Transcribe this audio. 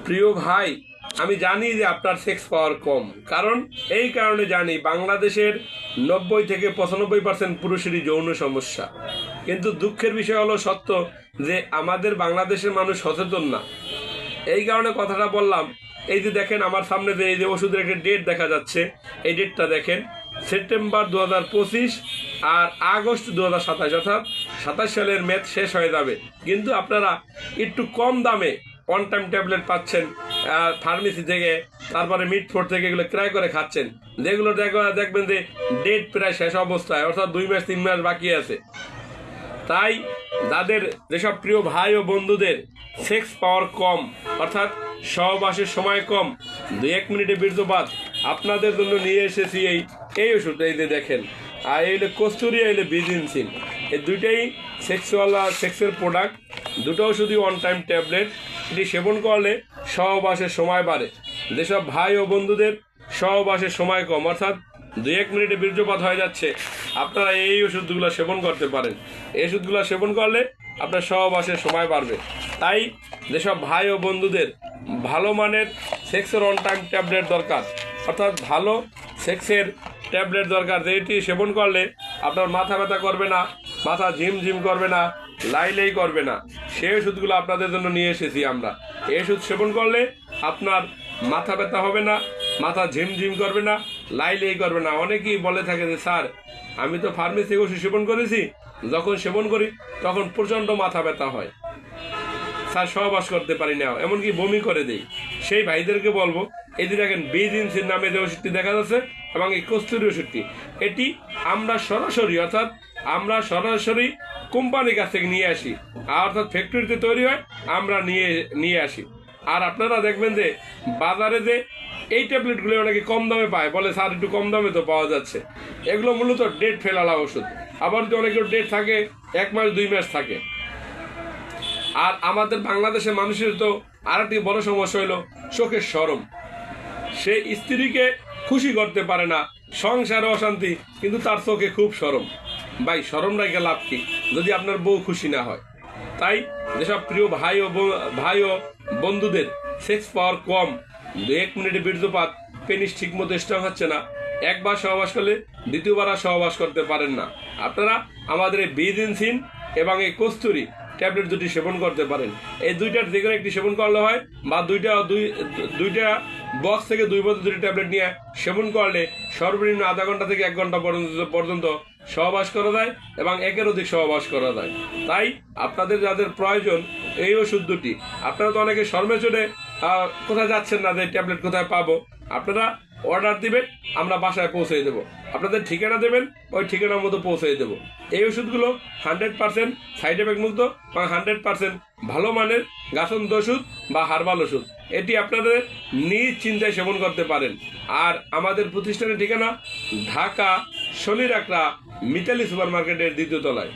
প্রিয় ভাই, আমি জানি যে আপনার সেক্স পাওয়ার কম, কারণ এই কারণে জানি বাংলাদেশের 90 থেকে 95% পুরুষেরই যৌন সমস্যা। কিন্তু দুঃখের বিষয় হলো সত্য যে আমাদের বাংলাদেশের মানুষ সচেতন না। এই কারণে কথাটা বললাম। এই যে দেখেন আমার সামনে যে এই যে ওষুধের একটা ডেট দেখা যাচ্ছে, এই ডেটটা দেখেন, সেপ্টেম্বর 2025 আর আগস্ট 2027, অর্থাৎ 27 সালের মেয়াদ শেষ হয়ে যাবে। কিন্তু আপনারা একটু কম দামে ওয়ান টাইম ট্যাবলেট পাচ্ছেন ফার্মেসি থেকে, তারপরে মিড ফোর থেকে এগুলো ক্রয় করে খাচ্ছেন, যেগুলো দেখবেন যে ডেট প্রায় শেষ অবস্থায়, অর্থাৎ 2 মাস 3 মাস বাকি আছে। তাই যাদের যেসব প্রিয় ভাই ও বন্ধুদের সেক্স পাওয়ার কম, অর্থাৎ সহবাসের সময় কম, 2-1 মিনিটে বীর্যপাত, আপনাদের জন্য নিয়ে এসেছি এই ওষুধ। এই যে দেখেন, আর এই হলো কস্তুরি, এই হলো বিজিনসিন। এই দুইটাই সেক্সের প্রোডাক্ট। দুটো ওষুধই ওয়ান টাইম ট্যাবলেট। এটি সেবন করলে সহবাসের সময় বাড়ে। যেসব ভাই ও বন্ধুদের সহবাসের সময় কম, অর্থাৎ 2-1 মিনিটে বীর্যপাত হয়ে যাচ্ছে, আপনারা এই ওষুধগুলো সেবন করতে পারেন। এই ওষুধগুলো সেবন করলে আপনার সহবাসের সময় বাড়বে। তাই যেসব ভাই ও বন্ধুদের ভালো মানের সেক্সের অন টাইম ট্যাবলেট দরকার, অর্থাৎ ভালো সেক্সের ট্যাবলেট দরকার, যেটি সেবন করলে আপনার মাথা ব্যথা করবে না, মাথা ঝিমঝিম করবে না, লাইলেই করবে না, সেই ওষুধগুলো আপনাদের জন্য নিয়ে এসেছি আমরা। এই ওষুধ সেবন করলে আপনার মাথা ব্যথা হবে না, মাথা ঝিমঝিম করবে না, লাইলেই করবে না। অনেকেই বলে থাকে যে স্যার, আমি তো ফার্মেসি থেকে ওষুধ সেবন করেছি, যখন সেবন করি তখন প্রচণ্ড মাথা ব্যথা হয় স্যার, সহবাস করতে পারি না, এমনকি বমি করে দেই। সেই ভাইদেরকে বলবো, এই যে দেখেন বিজিনসিন নামে যে ওষুধটি দেখা যাচ্ছে এবং এই কস্তুরি ওষুধটি, এটি আমরা সরাসরি কোম্পানির কাছ থেকে নিয়ে আসি, অর্থাৎ ফ্যাক্টরিতে তৈরি হয়, আমরা নিয়ে আসি। আর আপনারা দেখবেন যে বাজারে যে এই ট্যাবলেটগুলো অনেকে কম দামে পায়, বলে স্যার একটু কম দামে তো পাওয়া যাচ্ছে। এগুলো মূলত ডেট ফেলালা ওষুধ। আবার যদি অনেকের ডেট থাকে 1 মাস 2 মাস থাকে। আর আমাদের বাংলাদেশের মানুষের তো আর একটি বড় সমস্যা হলো চোখের শরম। সে স্ত্রীকে খুশি করতে পারে না, সংসারে অশান্তি, কিন্তু তার চোখে খুব শরম। ভাই, শরম রেখে লাভ কি যদি আপনার বউ খুশি না হয়? তাই যেসব প্রিয় ভাই ও বন্ধুদের সেক্স পাওয়ার কম, 2-1 মিনিটে বীর্যপাত, পেনিস ঠিক মতো স্ট্রং হচ্ছে না, একবার সহবাস করলে দ্বিতীয়বার আর সহবাস করতে পারেন না, আপনারা আমাদের এই বিজিনসিন এবং এই কস্তুরি ট্যাবলেট দুটি সেবন করতে পারেন। এই দুইটার যে কোনো একটি সেবন করলে হয়, বা দুইটা বক্স থেকে 2 বোতল দুটি ট্যাবলেট নিয়ে সেবন করলে সর্বনিম্ন আধা ঘন্টা থেকে 1 ঘন্টা পর্যন্ত সহবাস করা যায় এবং একের অধিক সহবাস করা যায়। তাই আপনাদের যাদের প্রয়োজন এই ওষুধ দুটি, আপনারা তো অনেকে শর্মে চড়ে কোথায় যাচ্ছেন না, যে ট্যাবলেট কোথায় পাবো, আপনারা অর্ডার দিবেন, আমরা বাসায় পৌঁছে দেবো। আপনাদের ঠিকানা দেবেন, ওই ঠিকানার মতো পৌঁছে দেবো। এই ওষুধগুলো 100% সাইড এফেক্ট মুক্ত এবং 100% ভালো মানের গাছন্ত ওষুধ বা হার্বাল ওষুধ। এটি আপনাদের নিজ চিন্তায় সেবন করতে পারেন। আর আমাদের প্রতিষ্ঠানের ঠিকানা ঢাকা শনির আকড়া মিতালি সুপার মার্কেটের 2য় তলায়।